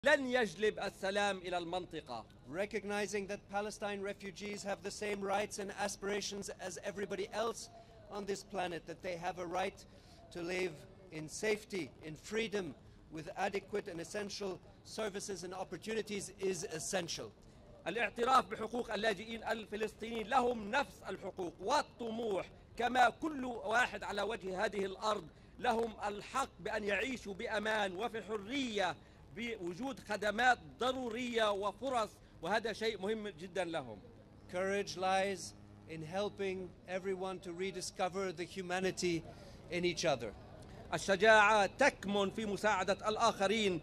لن يجلب السلام إلى المنطقة. Recognizing that Palestine refugees have the same rights and aspirations as everybody else on this planet, that they have a right to live in safety, in freedom, with adequate and essential services and opportunities is essential. الاعتراف بحقوق اللاجئين الفلسطينيين لهم نفس الحقوق والطموح كما كل واحد على وجه هذه الأرض لهم الحق بأن يعيشوا بأمان وفي حرية بوجود خدمات ضرورية وفرص، وهذا شيء مهم جدا لهم. Courage lies in helping everyone to rediscover the humanity in each other. الشجاعة تكمن في مساعدة الآخرين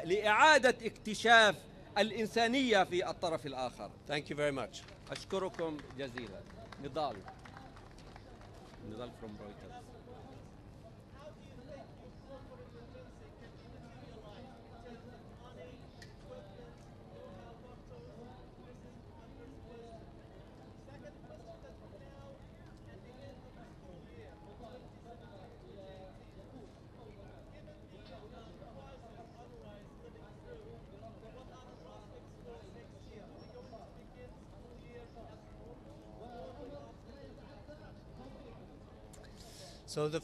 لإعادة اكتشاف الإنسانية في الطرف الآخر. Thank you very much. أشكركم جزيلا. نضال from Reuters. So the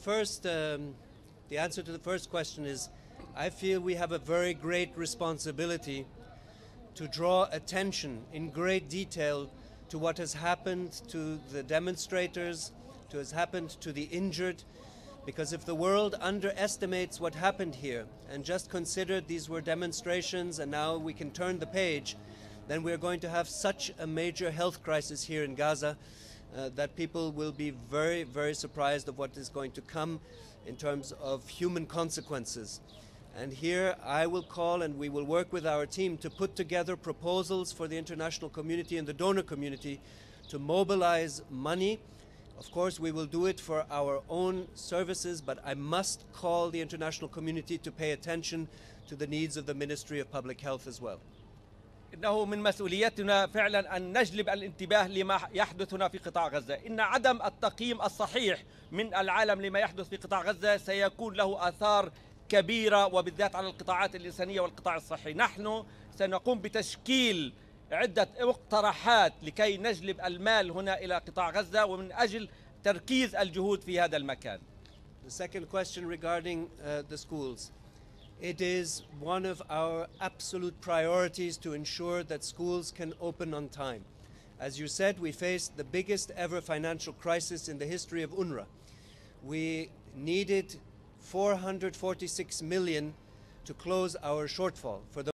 answer to the first question is, I feel we have a very great responsibility to draw attention in great detail to what has happened to the demonstrators, to what has happened to the injured, because if the world underestimates what happened here and just considered these were demonstrations and now we can turn the page, then we're going to have such a major health crisis here in Gaza that people will be very, very surprised of what is going to come in terms of human consequences. And here I will call, and we will work with our team to put together proposals for the international community and the donor community to mobilize money. Of course, we will do it for our own services, but I must call the international community to pay attention to the needs of the Ministry of Public Health as well. إنه من مسؤوليتنا فعلا أن نجلب الانتباه لما يحدث هنا في قطاع غزة. إن عدم التقييم الصحيح من العالم لما يحدث في قطاع غزة سيكون له آثار كبيرة، وبالذات على القطاعات الإنسانية والقطاع الصحي. نحن سنقوم بتشكيل عدة مقترحات لكي نجلب المال هنا إلى قطاع غزة ومن أجل تركيز الجهود في هذا المكان. The second question regarding the schools. It is one of our absolute priorities to ensure that schools can open on time. As you said, we faced the biggest ever financial crisis in the history of UNRWA. We needed 446 million to close our shortfall. For the